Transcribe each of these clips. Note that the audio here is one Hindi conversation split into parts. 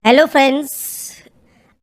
हेलो फ्रेंड्स,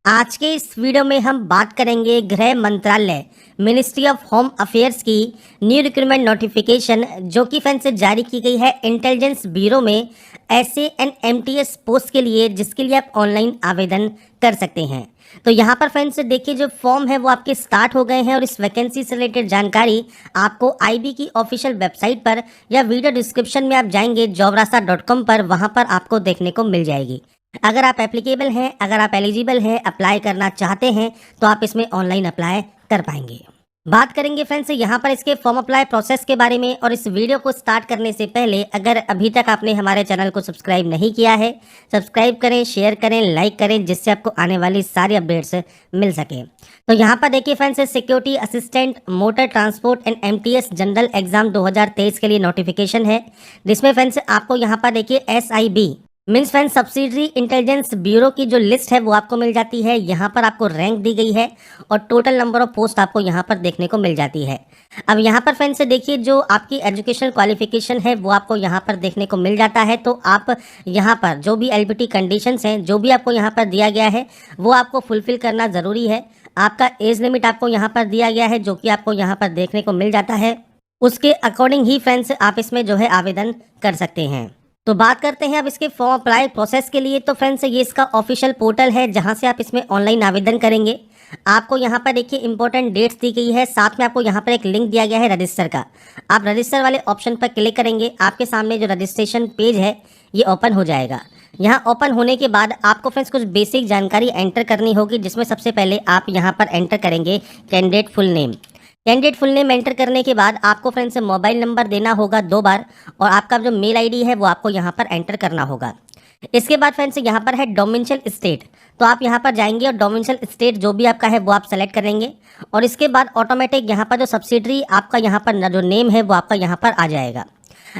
आज के इस वीडियो में हम बात करेंगे गृह मंत्रालय मिनिस्ट्री ऑफ होम अफेयर्स की न्यू रिक्रूटमेंट नोटिफिकेशन जो कि फ्रेंड्स से जारी की गई है इंटेलिजेंस ब्यूरो में SANMTS पोस्ट के लिए, जिसके लिए आप ऑनलाइन आवेदन कर सकते हैं। तो यहाँ पर फ्रेंड्स देखिए, जो फॉर्म है वो आपके स्टार्ट हो गए हैं और इस वैकेंसी से रिलेटेड जानकारी आपको IB की ऑफिशियल वेबसाइट पर या वीडियो डिस्क्रिप्शन में आप जाएंगे jobrasa.com पर, वहाँ पर आपको देखने को मिल जाएगी। अगर आप एप्लीकेबल हैं, अगर आप एलिजिबल हैं, अप्लाई करना चाहते हैं तो आप इसमें ऑनलाइन अप्लाई कर पाएंगे। बात करेंगे फ्रेंड्स यहाँ पर इसके फॉर्म अप्लाई प्रोसेस के बारे में। और इस वीडियो को स्टार्ट करने से पहले अगर अभी तक आपने हमारे चैनल को सब्सक्राइब नहीं किया है, सब्सक्राइब करें, शेयर करें, लाइक करें, जिससे आपको आने वाली सारी अपडेट्स मिल सके। तो यहाँ पर देखिए friends, security assistant motor transport and MTS general exam 2023 के लिए नोटिफिकेशन है, जिसमें फ्रेंड्स आपको यहाँ पर देखिए SIB means friends subsidiary intelligence bureau की जो लिस्ट है वो आपको मिल जाती है। यहाँ पर आपको रैंक दी गई है और टोटल नंबर ऑफ पोस्ट आपको यहाँ पर देखने को मिल जाती है। अब यहाँ पर फ्रेंड्स देखिए, जो आपकी एजुकेशन क्वालिफिकेशन है वो आपको यहाँ पर देखने को मिल जाता है। तो आप यहाँ पर जो भी LBT कंडीशंस हैं, जो भी आपको यहाँ पर दिया गया है वो आपको फुलफिल करना ज़रूरी है। आपका एज लिमिट आपको यहाँ पर दिया गया है, जो कि आपको यहाँ पर देखने को मिल जाता है। उसके अकॉर्डिंग ही फ्रेंड्स आप इसमें जो है आवेदन कर सकते हैं। तो बात करते हैं अब इसके फॉर्म अप्लाई प्रोसेस के लिए। तो फ्रेंड्स ये इसका ऑफिशियल पोर्टल है जहां से आप इसमें ऑनलाइन आवेदन करेंगे। आपको यहां पर देखिए इंपॉर्टेंट डेट्स दी गई है, साथ में आपको यहां पर एक लिंक दिया गया है रजिस्टर का। आप रजिस्टर वाले ऑप्शन पर क्लिक करेंगे, आपके सामने जो रजिस्ट्रेशन पेज है ये ओपन हो जाएगा। यहाँ ओपन होने के बाद आपको फ्रेंड्स कुछ बेसिक जानकारी एंटर करनी होगी, जिसमें सबसे पहले आप यहाँ पर एंटर करेंगे candidate full name. Candidate full name enter करने के बाद आपको फ्रेंड्स मोबाइल नंबर देना होगा 2 बार, और आपका जो मेल ID है वो आपको यहाँ पर एंटर करना होगा। इसके बाद फ्रेंड्स यहाँ पर है डोमिसाइल स्टेट, तो आप यहाँ पर जाएंगे और डोमिसाइल स्टेट जो भी आपका है वो आप सेलेक्ट करेंगे। और इसके बाद ऑटोमेटिक यहाँ पर जो सब्सिडरी आपका यहाँ पर जो नेम है वो आपका यहाँ पर आ जाएगा।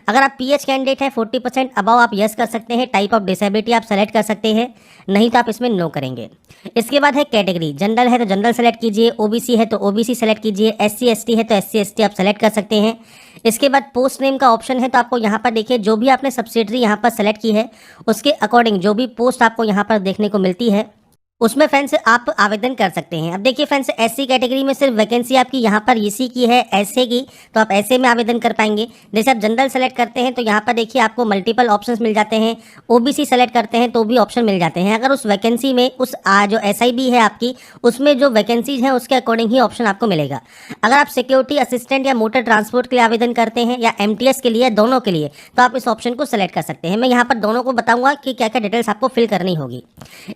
अगर आप PH कैंडिडेट है 40% अबाव आप यस कर सकते हैं, टाइप ऑफ डिसेबिलिटी आप सेलेक्ट कर सकते हैं, नहीं तो आप इसमें नो करेंगे। इसके बाद है कैटेगरी, जनरल है तो जनरल सेलेक्ट कीजिए, OBC है तो OBC सेलेक्ट कीजिए, SC ST है तो SC ST आप सेलेक्ट कर सकते हैं। इसके बाद पोस्ट नेम का ऑप्शन है, तो आपको यहाँ पर देखिए जो भी आपने सब्सिडरी यहाँ पर सेलेक्ट की है उसके अकॉर्डिंग जो भी पोस्ट आपको यहाँ पर देखने को मिलती है उसमें फ्रेंड्स आप आवेदन कर सकते हैं। अब देखिए फ्रेंड्स, SC कैटेगरी में सिर्फ वैकेंसी आपकी यहाँ पर इसी की है, ऐसे की, तो आप ऐसे में आवेदन कर पाएंगे। जैसे आप जनरल सेलेक्ट करते हैं तो यहाँ पर देखिए आपको मल्टीपल ऑप्शंस मिल जाते हैं, OBC सेलेक्ट करते हैं तो भी ऑप्शन मिल जाते हैं। अगर उस वैकेंसी में उस जो SIB है आपकी, उसमें जो वैकेंसीज हैं उसके अकॉर्डिंग ही ऑप्शन आपको मिलेगा। अगर आप सिक्योरिटी असिस्टेंट या मोटर ट्रांसपोर्ट के लिए आवेदन करते हैं या MTS के लिए, दोनों के लिए, तो आप इस ऑप्शन को सेलेक्ट कर सकते हैं। मैं यहाँ पर दोनों को बताऊंगा कि क्या क्या डिटेल्स आपको फिल करनी होगी।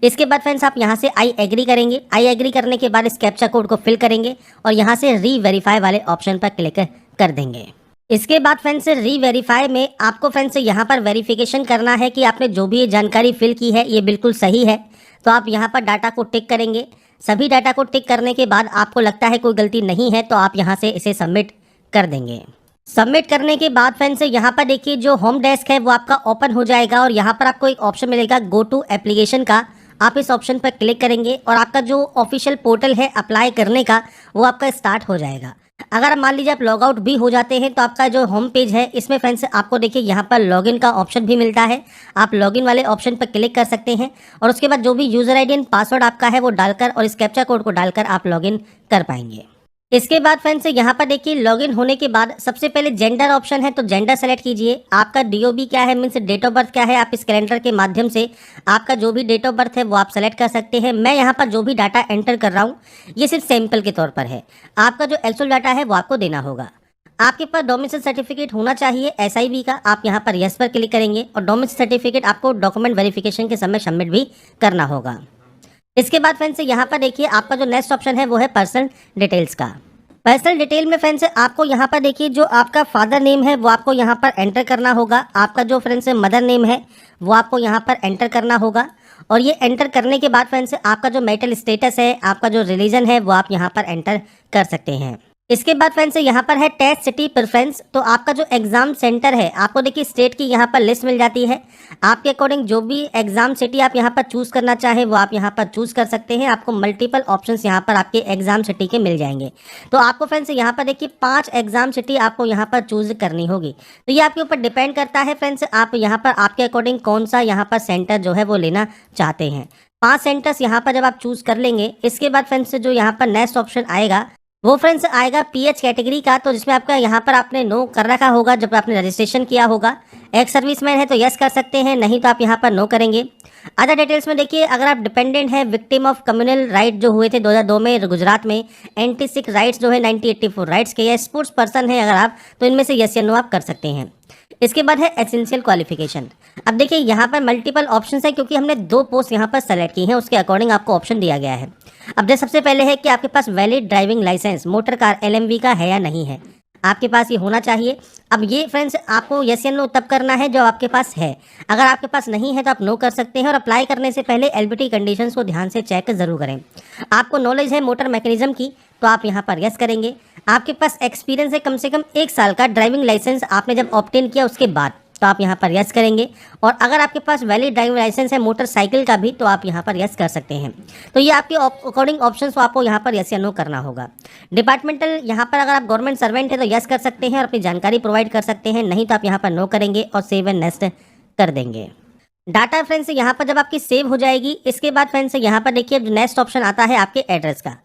इसके बाद फ्रेंड्स आप यहाँ से आई एग्री करेंगे। आई एग्री करने के बाद इस कैप्चा कोड को फिल करेंगे और यहाँ से री-वेरीफाई वाले ऑप्शन पर क्लिक कर देंगे। इसके बाद फ्रेंड्स री-वेरीफाई में आपको फ्रेंड्स यहाँ पर वेरिफिकेशन करना है कि आपने जो भी जानकारी फिल की है ये बिल्कुल सही है। तो आप यहाँ पर डाटा को टिक करेंगे। सभी डाटा को टिक करने के बाद आपको लगता है कोई गलती नहीं है तो आप यहाँ से इसे सबमिट कर देंगे। सबमिट करने के बाद फ्रेंड्स यहाँ पर देखिए जो होम डेस्क है वो आपका ओपन हो जाएगा और यहाँ पर आपको एक ऑप्शन मिलेगा गो टू एप्लीकेशन का। आप इस ऑप्शन पर क्लिक करेंगे और आपका जो ऑफिशियल पोर्टल है अप्लाई करने का वो आपका स्टार्ट हो जाएगा। अगर मान लीजिए आप लॉग आउट भी हो जाते हैं तो आपका जो होम पेज है इसमें फ्रेंड्स आपको देखिए यहाँ पर लॉगिन का ऑप्शन भी मिलता है। आप लॉगिन वाले ऑप्शन पर क्लिक कर सकते हैं और उसके बाद जो भी यूज़र ID एंड पासवर्ड आपका है वो डालकर और इस कैप्चा कोड को डालकर आप लॉगिन कर पाएंगे। इसके बाद फ्रेंड्स यहाँ पर देखिए लॉगिन होने के बाद सबसे पहले जेंडर ऑप्शन है, तो जेंडर सेलेक्ट कीजिए। आपका DOB क्या है, मीन्स डेट ऑफ बर्थ क्या है, आप इस कैलेंडर के माध्यम से आपका जो भी डेट ऑफ बर्थ है वो आप सेलेक्ट कर सकते हैं। मैं यहाँ पर जो भी डाटा एंटर कर रहा हूँ ये सिर्फ सैंपल के तौर पर है, आपका जो एक्चुअल डाटा है वो आपको देना होगा। आपके पास डोमिसाइल सर्टिफिकेट होना चाहिए SIB का, आप यहाँ पर यस पर क्लिक करेंगे और डोमिसाइल सर्टिफिकेट आपको डॉक्यूमेंट वेरिफिकेशन के समय सबमिट भी करना होगा। इसके बाद फ्रेंड्स यहाँ पर देखिए आपका जो नेक्स्ट ऑप्शन है वो है पर्सनल डिटेल्स का। पर्सनल डिटेल में फ्रेंड्स आपको यहाँ पर देखिए जो आपका फादर नेम है वो आपको यहाँ पर एंटर करना होगा। आपका जो फ्रेंड्स मदर नेम है वो आपको यहाँ पर एंटर करना होगा और ये एंटर करने के बाद फ्रेंड्स आपका जो मैरिटल स्टेटस है, आपका जो रिलीजन है वो आप यहाँ पर एंटर कर सकते हैं। इसके बाद फ्रेंड्स यहाँ पर है टेस्ट सिटी प्रेफरेंस। तो आपका जो एग्जाम सेंटर है आपको देखिए स्टेट की यहाँ पर लिस्ट मिल जाती है। आपके अकॉर्डिंग जो भी एग्जाम सिटी आप यहाँ पर चूज़ करना चाहें वो आप यहाँ पर चूज़ कर सकते हैं। आपको मल्टीपल ऑप्शंस यहाँ पर आपके एग्जाम सिटी के मिल जाएंगे। तो आपको फ्रेंड्स यहाँ पर देखिए 5 एग्जाम सिटी आपको यहाँ पर चूज़ करनी होगी। तो ये आपके ऊपर डिपेंड करता है फ्रेंड्स, आप यहाँ पर आपके अकॉर्डिंग कौन सा यहाँ पर सेंटर जो है वो लेना चाहते हैं। 5 सेंटर्स यहाँ पर जब आप चूज़ कर लेंगे, इसके बाद फ्रेंड्स जो यहाँ पर नेक्स्ट ऑप्शन आएगा वो फ्रेंड्स आएगा पीएच कैटेगरी का। तो जिसमें आपका यहाँ पर आपने नो कर रखा होगा जब आपने रजिस्ट्रेशन किया होगा। एक्स सर्विसमैन है तो यस कर सकते हैं, नहीं तो आप यहाँ पर नो करेंगे। अदर डिटेल्स में देखिए, अगर आप डिपेंडेंट हैं, विक्टिम ऑफ कम्युनल राइट जो हुए थे 2002 में गुजरात में, एंटी सिख राइट्स जो है 1984 राइट्स के, या स्पोर्ट्स पर्सन है अगर आप, तो इनमें से यस या नो आप कर सकते हैं। इसके बाद है एसेंशियल क्वालिफिकेशन। अब देखिए यहाँ पर मल्टीपल ऑप्शंस है क्योंकि हमने 2 पोस्ट यहाँ पर सेलेक्ट की हैं, उसके अकॉर्डिंग आपको ऑप्शन दिया गया है। अब जैसे सबसे पहले है कि आपके पास valid driving licence motor car LMV का है या नहीं है, आपके पास ये होना चाहिए। अब ये फ्रेंड्स आपको यस या नो तब करना है जो आपके पास है। अगर आपके पास नहीं है तो आप नो कर सकते हैं। और अप्लाई करने से पहले एलबीटी कंडीशंस को ध्यान से चेक जरूर करें। आपको नॉलेज है मोटर मैकेनिज्म की तो आप यहाँ पर यस करेंगे। आपके पास एक्सपीरियंस है कम से कम 1 साल का ड्राइविंग लाइसेंस आपने जब ऑब्टेन किया उसके बाद, तो आप यहाँ पर यस करेंगे। और अगर आपके पास वैलिड ड्राइविंग लाइसेंस है मोटरसाइकिल का भी तो आप यहाँ पर यस कर सकते हैं। तो ये आपके अकॉर्डिंग ऑप्शंस को आपको यहाँ पर यस या नो करना होगा। डिपार्टमेंटल, यहाँ पर अगर आप गवर्नमेंट सर्वेंट है तो यस कर सकते हैं और अपनी जानकारी प्रोवाइड कर सकते हैं, नहीं तो आप यहाँ पर नो करेंगे और सेव एंड नेक्स्ट कर देंगे। डाटा फ्रेंड्स यहाँ पर जब आपकी सेव हो जाएगी, इसके बाद फ्रेंड्स यहाँ पर देखिए नेक्स्ट ऑप्शन आता है आपके एड्रेस का।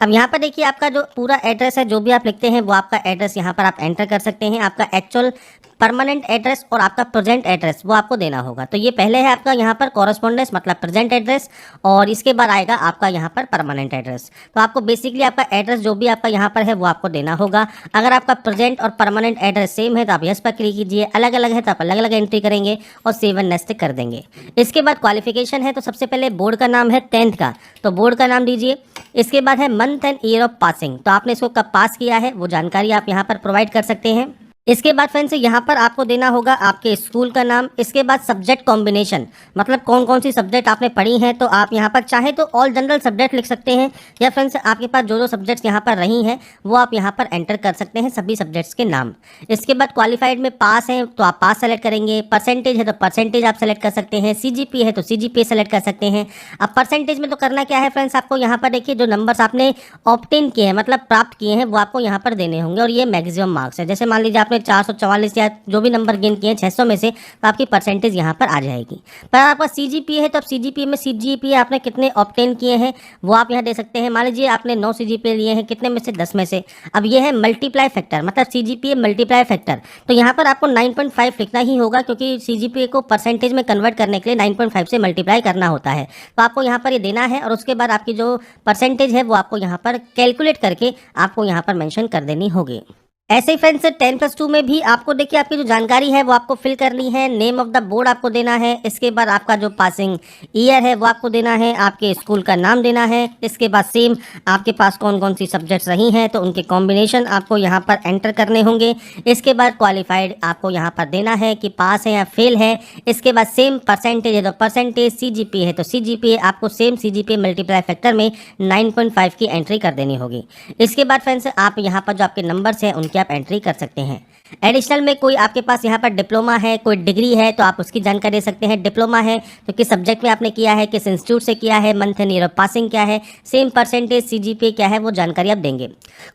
अब यहाँ पर देखिए आपका जो पूरा एड्रेस है, जो भी आप लिखते हैं वो आपका एड्रेस यहाँ पर आप एंटर कर सकते हैं। आपका एक्चुअल परमानेंट एड्रेस और आपका प्रेजेंट एड्रेस वो आपको देना होगा। तो ये पहले है आपका यहाँ पर कॉरेस्पॉन्डेंस मतलब प्रेजेंट एड्रेस, और इसके बाद आएगा आपका यहाँ पर परमानेंट एड्रेस। तो आपको बेसिकली आपका एड्रेस जो भी आपका यहाँ पर है वो आपको देना होगा। अगर आपका प्रेजेंट और परमानेंट एड्रेस सेम है तो आप यस पर क्लिक कीजिए, अलग अलग है तो आप अलग अलग एंट्री करेंगे और सेव एंड नेक्स्ट कर देंगे। इसके बाद क्वालिफिकेशन है, तो सबसे पहले बोर्ड का नाम है 10th का, तो बोर्ड का नाम दीजिए। इसके बाद है month and year of passing, तो आपने इसको कब पास किया है वो जानकारी आप यहाँ पर प्रोवाइड कर सकते हैं। इसके बाद फ्रेंड्स यहाँ पर आपको देना होगा आपके स्कूल का नाम। इसके बाद सब्जेक्ट कॉम्बिनेशन, मतलब कौन कौन सी सब्जेक्ट आपने पढ़ी हैं। तो आप यहाँ पर चाहे तो ऑल जनरल सब्जेक्ट लिख सकते हैं, या फ्रेंड्स आपके पास जो जो सब्जेक्ट्स यहाँ पर रही हैं वो आप यहाँ पर एंटर कर सकते हैं, सभी सब्जेक्ट्स के नाम। इसके बाद क्वालिफाइड में पास हैं तो आप पास सेलेक्ट करेंगे, परसेंटेज है तो परसेंटेज आप सेलेक्ट कर सकते हैं, सीजीपी है तो सीजीपी सेलेक्ट कर सकते हैं। अब परसेंटेज में तो करना क्या है फ्रेंड्स, आपको यहाँ पर देखिए जो नंबर्स आपने ऑब्टेन किए हैं मतलब प्राप्त किए हैं वो आपको यहाँ पर देने होंगे, और ये मैक्सिमम मार्क्स है। जैसे मान लीजिए आपने 444 या जो भी नंबर गेन किए हैं 600 में से, तो आपकी परसेंटेज यहाँ पर आ जाएगी। पर आपका सीजीपीए है तो अब सीजीपीए में सीजीपीए आपने कितने ऑब्टेन किए हैं वो आप यहाँ दे सकते हैं। मान लीजिए आपने 9 सीजीपीए लिए हैं, कितने में से 10 में से। अब ये है मल्टीप्लाई फैक्टर, मतलब सीजीपीए मल्टीप्लाई फैक्टर, तो यहाँ पर आपको 9.5 लिखना ही होगा क्योंकि सीजीपीए को परसेंटेज में कन्वर्ट करने के लिए 9.5 से मल्टीप्लाई करना होता है। तो आपको यहाँ पर ये देना है, और उसके बाद आपकी जो परसेंटेज है वो आपको यहाँ पर कैलकुलेट करके आपको यहाँ पर मेंशन कर देनी होगी। ऐसे ही फ्रेंड्स 10+2 में भी आपको देखिए आपकी जो जानकारी है वो आपको फिल करनी है। नेम ऑफ द बोर्ड आपको देना है, इसके बाद आपका जो पासिंग ईयर है वो आपको देना है, आपके स्कूल का नाम देना है। इसके बाद सेम आपके पास कौन कौन सी सब्जेक्ट्स रही हैं तो उनके कॉम्बिनेशन आपको यहाँ पर एंटर करने होंगे। इसके बाद क्वालिफाइड आपको यहाँ पर देना है कि पास है या फेल है। इसके बाद सेम परसेंटेज है तो परसेंटेज, सीजीपी है तो सीजीपी आपको सेम सीजीपी मल्टीप्लाई फैक्टर में 9.5 की एंट्री कर देनी होगी। इसके बाद फ्रेंड्स आप यहाँ पर जो आपके नंबर्स हैं उनकी आप एंट्री कर सकते हैं। एडिशनल में कोई आपके पास यहाँ पर डिप्लोमा है, कोई डिग्री है तो आप उसकी जानकारी दे सकते हैं। डिप्लोमा है तो किस सब्जेक्ट में आपने किया है, किस इंस्टीट्यूट से किया है, month and year of passing क्या है, सेम परसेंटेज सीजीपीए क्या है वो जानकारी आप देंगे।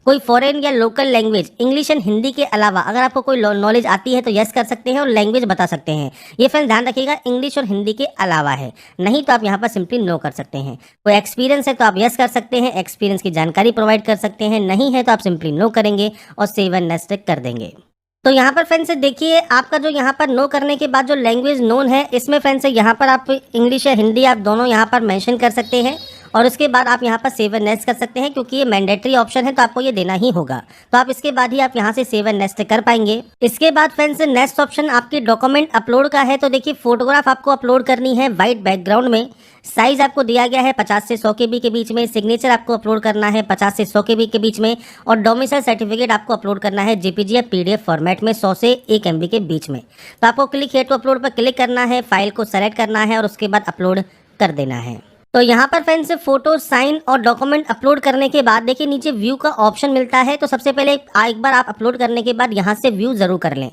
कोई फॉरेन या local language English and Hindi के अलावा अगर आपको कोई नॉलेज आती है तो यस कर सकते हैं और लैंग्वेज बता सकते हैं। ये फ्रेंड्स ध्यान रखिएगा इंग्लिश और हिंदी के अलावा है, नहीं तो आप यहाँ पर सिंपली नो कर सकते हैं। कोई एक्सपीरियंस है तो आप यस कर सकते हैं, एक्सपीरियंस की जानकारी प्रोवाइड कर सकते हैं, नहीं है तो आप सिंपली नो करेंगे और सेव एंड नेक्स्ट कर देंगे। तो यहाँ पर फ्रेंड्स देखिए आपका जो यहाँ पर नो करने के बाद जो लैंग्वेज नोन है इसमें फ्रेंड्स यहाँ पर आप इंग्लिश या हिंदी आप दोनों यहाँ पर मेंशन कर सकते हैं, और उसके बाद आप यहाँ पर सेव एंड नेक्स्ट कर सकते हैं क्योंकि ये मैंडेटरी ऑप्शन है तो आपको ये देना ही होगा। तो आप इसके बाद ही आप यहाँ से सेव एंड नेक्स्ट कर पाएंगे। इसके बाद फ्रेंड्स नेक्स्ट ऑप्शन आपके डॉक्यूमेंट अपलोड का है। तो देखिए फोटोग्राफ आपको अपलोड करनी है वाइट बैकग्राउंड में। साइज आपको दिया गया है 50 से 100 KB के बीच में। सिग्नेचर आपको अपलोड करना है 50 से 100 KB के बीच में, और डोमिसाइल सर्टिफिकेट आपको अपलोड करना है जेपीजी या पीडीएफ फॉर्मेट में 100 से 1 MB के बीच में। तो आपको क्लिक हियर टू अपलोड पर क्लिक करना है, फाइल को सेलेक्ट करना है और उसके बाद अपलोड कर देना है। तो यहाँ पर फ्रेंड्स फोटो साइन और डॉक्यूमेंट अपलोड करने के बाद देखिए नीचे व्यू का ऑप्शन मिलता है। तो सबसे पहले एक बार आप अपलोड करने के बाद यहाँ से व्यू जरूर कर लें।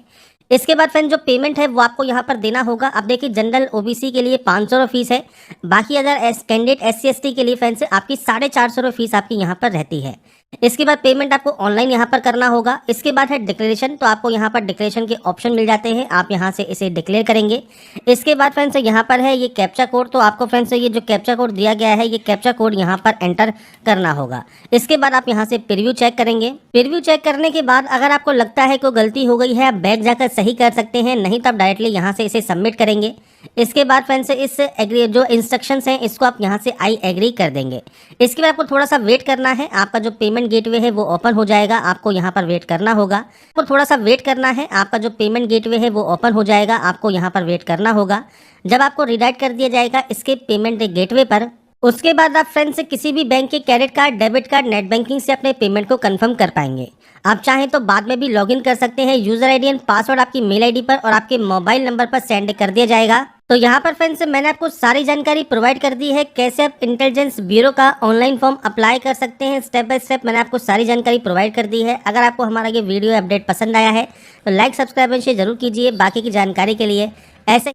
इसके बाद फ्रेंड जो पेमेंट है वो आपको यहाँ पर देना होगा। अब देखिए जनरल ओबीसी के लिए 500 फीस है, बाकी अदर कैंडिडेट SC ST के लिए फ्रेंड्स आपकी 450 फीस आपकी यहाँ पर रहती है। इसके बाद पेमेंट आपको ऑनलाइन यहाँ पर करना होगा। इसके बाद है डिक्लेरेशन, तो आपको यहाँ पर डिक्लेरेशन के ऑप्शन मिल जाते हैं, आप यहाँ से इसे डिक्लेयर करेंगे। इसके बाद फ्रेंड्स यहाँ पर है ये कैप्चा कोड, तो आपको फ्रेंड्स ये जो कैप्चा कोड दिया गया है ये कैप्चा कोड यहाँ पर एंटर करना होगा। इसके बाद आप यहाँ से प्रीव्यू चेक करेंगे। प्रीव्यू चेक करने के बाद अगर आपको लगता है कोई गलती हो गई है आप बैक जाकर सही कर सकते हैं, नहीं तो आप डायरेक्टली यहाँ से इसे सबमिट करेंगे। इसके बाद फ्रेंड्स इस एग्री जो इंस्ट्रक्शंस हैं इसको आप यहाँ से आई एग्री कर देंगे। इसके बाद आपको थोड़ा सा वेट करना है, आपका जो पेमेंट गेटवे है वो ओपन हो जाएगा, आपको यहाँ पर वेट करना होगा। आपको थोड़ा सा वेट करना है, आपका जो पेमेंट गेटवे है वो ओपन हो जाएगा, आपको यहाँ पर वेट करना होगा। जब आपको रिडायरेक्ट कर दिया जाएगा इसके पेमेंट गेटवे पर, उसके बाद आप फ्रेंड्स किसी भी बैंक के credit card, debit card, net banking से अपने पेमेंट को कंफर्म कर पाएंगे। आप चाहें तो बाद में भी लॉगिन कर सकते हैं। यूजर आईडी एंड पासवर्ड आपकी मेल आईडी पर और आपके मोबाइल नंबर पर सेंड कर दिया जाएगा। तो यहाँ पर फ्रेंड्स मैंने आपको सारी जानकारी प्रोवाइड कर दी है, कैसे आप इंटेलिजेंस ब्यूरो का ऑनलाइन फॉर्म अप्लाई कर सकते हैं। स्टेप बाय स्टेप मैंने आपको सारी जानकारी प्रोवाइड कर दी है। अगर आपको हमारा ये वीडियो अपडेट पसंद आया है तो लाइक, सब्सक्राइब एंड शेयर जरूर कीजिए। बाकी की जानकारी के लिए ऐसे